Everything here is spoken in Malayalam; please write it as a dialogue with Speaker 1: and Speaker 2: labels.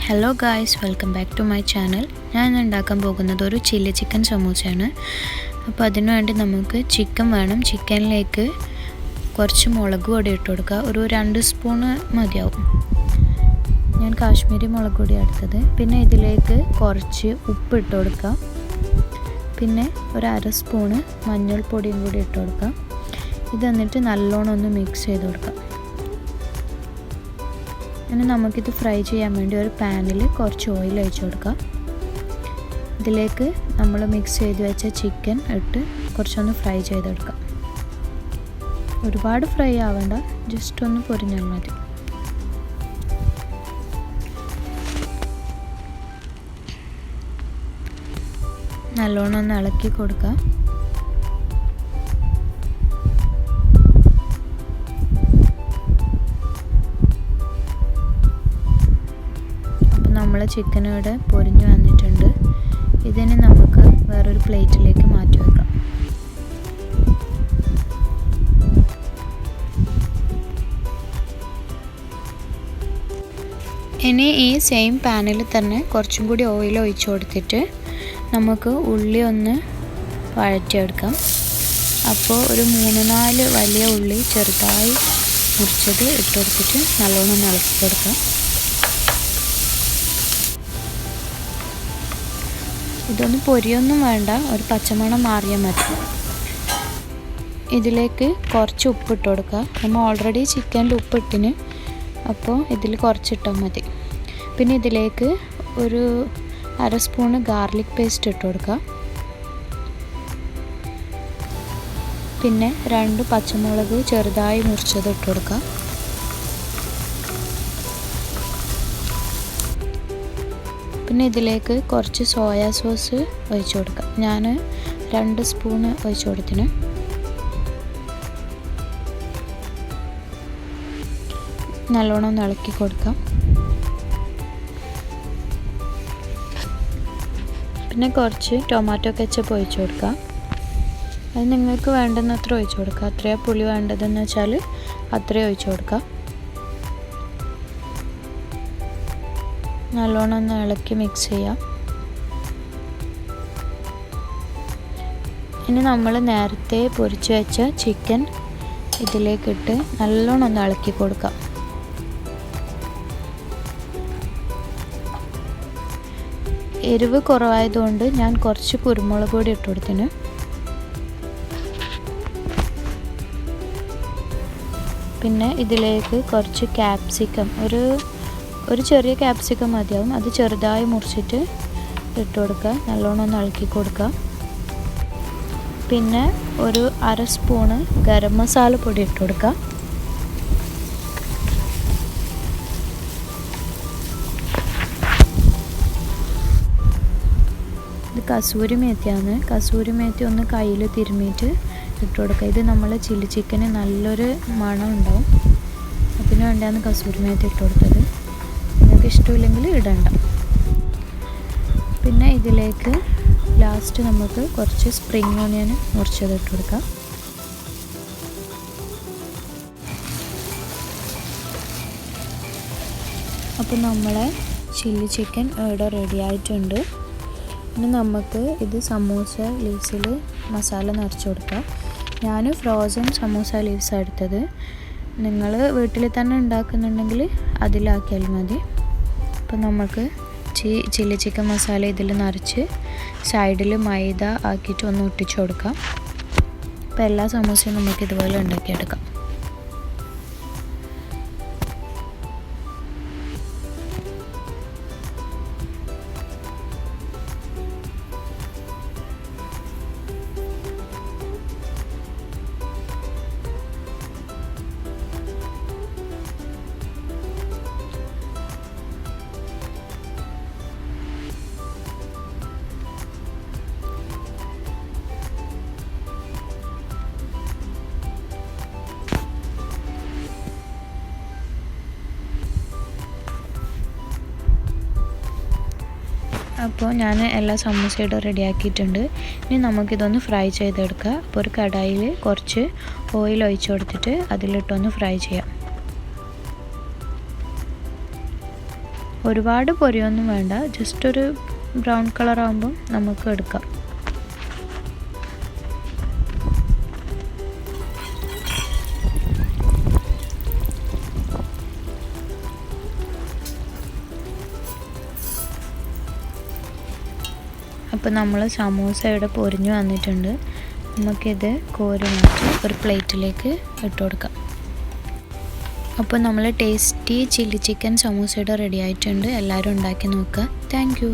Speaker 1: Hello guys, welcome back to my channel. ഞാൻ ഉണ്ടാക്കാൻ പോകുന്നത് ഒരു ചില്ലി ചിക്കൻ സമൂസയാണ്. അപ്പോൾ അതിനു വേണ്ടി നമുക്ക് ചിക്കൻ വേണം. ചിക്കനിലേക്ക് കുറച്ച് മുളക് പൊടി ഇട്ട് കൊടുക്കുക. ഒരു 2 സ്പൂൺ മതിയാവും. ഞാൻ കാശ്മീരി മുളക് പൊടി എടുത്തത്. പിന്നെ ഇതിലേക്ക് കുറച്ച് ഉപ്പ് ഇട്ട് കൊടുക്കുക. പിന്നെ ഒരു 1/2 സ്പൂൺ മഞ്ഞൾപ്പൊടിയും കൂടി ഇട്ട് കൊടുക്കുക. ഇത് എന്നിട്ട് നല്ലോണം ഒന്ന് മിക്സ് ചെയ്ത് കൊടുക്കുക. ഇനി നമുക്കിത് ഫ്രൈ ചെയ്യാൻ വേണ്ടി ഒരു പാനിൽ കുറച്ച് ഓയിൽ ഒഴിച്ച് കൊടുക്കാം. ഇതിലേക്ക് നമ്മൾ മിക്സ് ചെയ്ത് വെച്ച ചിക്കൻ ഇട്ട് കുറച്ചൊന്ന് ഫ്രൈ ചെയ്തെടുക്കാം. ഒരുപാട് ഫ്രൈ ആവണ്ട, ജസ്റ്റ് ഒന്ന് പൊരിഞ്ഞാൽ മതി. നല്ലോണം ഒന്ന് ഇളക്കി കൊടുക്കാം. നമ്മളെ ചിക്കൻ ഇവിടെ പൊരിഞ്ഞു വന്നിട്ടുണ്ട്. ഇതിനെ നമുക്ക് വേറൊരു പ്ലേറ്റിലേക്ക് മാറ്റി വെക്കാം. ഇനി ഈ സെയിം പാനിൽ തന്നെ കുറച്ചും കൂടി ഓയിൽ ഒഴിച്ചു കൊടുത്തിട്ട് നമുക്ക് ഉള്ളി ഒന്ന് വഴറ്റിയെടുക്കാം. അപ്പോൾ ഒരു 3-4 വലിയ ഉള്ളി ചെറുതായി മുറിച്ചത് ഇട്ട് കൊടുത്തിട്ട് നല്ലോണം ഇളക്കി കൊടുക്കാം. ഇതൊന്നും പൊരിയൊന്നും വേണ്ട, ഒരു പച്ചമണം മാറിയാൽ മതി. ഇതിലേക്ക് കുറച്ച് ഉപ്പിട്ട് കൊടുക്കുക. നമ്മൾ ഓൾറെഡി ചിക്കനിൽ ഉപ്പിട്ടിന്, അപ്പോൾ ഇതിൽ കുറച്ചിട്ടാൽ മതി. പിന്നെ ഇതിലേക്ക് ഒരു 1/2 സ്പൂൺ ഗാർലിക് പേസ്റ്റ് ഇട്ട് കൊടുക്കുക. പിന്നെ 2 പച്ചമുളക് ചെറുതായി മുറിച്ചത് ഇട്ട് കൊടുക്കുക. പിന്നെ ഇതിലേക്ക് കുറച്ച് സോയാ സോസ് ഒഴിച്ച് കൊടുക്കാം. ഞാൻ 2 സ്പൂൺ ഒഴിച്ച് കൊടുത്തിന്. നല്ലോണം ഒന്ന് ഇളക്കി കൊടുക്കാം. പിന്നെ കുറച്ച് ടൊമാറ്റോ കെച്ചപ്പ് ഒഴിച്ച് കൊടുക്കാം. അത് നിങ്ങൾക്ക് വേണ്ടുന്നത്ര ഒഴിച്ച് കൊടുക്കുക. അത്രയാണ് പുളി വേണ്ടതെന്ന് വെച്ചാൽ അത്രയും ഒഴിച്ച് കൊടുക്കാം. നല്ലോണം ഒന്ന് ഇളക്കി മിക്സ് ചെയ്യാം. ഇനി നമ്മൾ നേരത്തെ പൊരിച്ച് വെച്ച ചിക്കൻ ഇതിലേക്കിട്ട് നല്ലോണം ഒന്ന് ഇളക്കി കൊടുക്കാം. എരിവ് കുറവായതുകൊണ്ട് ഞാൻ കുറച്ച് കുരുമുളക് പൊടി ഇട്ട് കൊടുത്തിന്. പിന്നെ ഇതിലേക്ക് കുറച്ച് ക്യാപ്സിക്കം, ഒരു ചെറിയ ക്യാപ്സിക്കം മതിയാവും. അത് ചെറുതായി മുറിച്ചിട്ട് ഇട്ട് കൊടുക്കുക. നല്ലോണം ഒന്ന് ഇളക്കി കൊടുക്കുക. പിന്നെ ഒരു 1/2 സ്പൂണ് ഗരം മസാല പൊടി ഇട്ട് കൊടുക്കുക. ഇത് കസൂരി മേത്തിയാണ്. കസൂരി മേത്തി ഒന്ന് കയ്യിൽ തിരുമ്മിയിട്ട് ഇട്ട് കൊടുക്കുക. ഇത് നമ്മൾ ചില്ലി ചിക്കന് നല്ലൊരു മണം ഉണ്ടാവും. അതിന് വേണ്ടിയാണ് കസൂരി മേത്തി ഇട്ട് കൊടുത്തത്. ഇഷ്ടമില്ലെങ്കിൽ ഇടണ്ട. പിന്നെ ഇതിലേക്ക് ലാസ്റ്റ് നമുക്ക് കുറച്ച് സ്പ്രിംഗ് ഓണിയൻ മുറിച്ചത് ഇട്ട് കൊടുക്കാം. അപ്പോൾ നമ്മളെ ചില്ലി ചിക്കൻ ഇവിടെ റെഡി ആയിട്ടുണ്ട്. ഇനി നമുക്ക് ഇത് സമൂസ ലീവ്സിൽ മസാല നിറച്ച് കൊടുക്കാം. ഞാൻ ഫ്രോസൺ സമൂസ ലീവ്സാണ് എടുത്തത്. നിങ്ങൾ വീട്ടിൽ തന്നെ ഉണ്ടാക്കുന്നുണ്ടെങ്കിൽ അതിലാക്കിയാൽ മതി. അപ്പോൾ നമുക്ക് ചില്ലി ചിക്കൻ മസാല ഇതിൽ നിറച്ച് സൈഡിൽ മൈദ ആക്കിയിട്ട് ഒന്ന് ഒട്ടിച്ചു കൊടുക്കാം. അപ്പോൾ എല്ലാ സമൂസയും നമുക്ക് ഇതുപോലെ ഉണ്ടാക്കിയെടുക്കാം. അപ്പോൾ ഞാൻ എല്ലാ സമൂസയും റെഡിയാക്കിയിട്ടുണ്ട്. ഇനി നമുക്കിതൊന്ന് ഫ്രൈ ചെയ്തെടുക്കാം. അപ്പോൾ ഒരു കടായിൽ കുറച്ച് ഓയിൽ ഒഴിച്ച് കൊടുത്തിട്ട് അതിലിട്ടൊന്ന് ഫ്രൈ ചെയ്യാം. ഒരുപാട് പൊരിയൊന്നും വേണ്ട, ജസ്റ്റ് ഒരു ബ്രൗൺ കളർ ആകുമ്പോൾ നമുക്ക് എടുക്കാം. അപ്പോൾ നമ്മൾ സമൂസ ഇവിടെ പൊരിഞ്ഞു വന്നിട്ടുണ്ട്. നമുക്കിത് കോരി മാറ്റി ഒരു പ്ലേറ്റിലേക്ക് ഇട്ട് കൊടുക്കാം. അപ്പോൾ നമ്മൾ ടേസ്റ്റി ചില്ലി ചിക്കൻ സമൂസയുടെ റെഡി ആയിട്ടുണ്ട്. എല്ലാവരും ഉണ്ടാക്കി നോക്കുക. Thank you.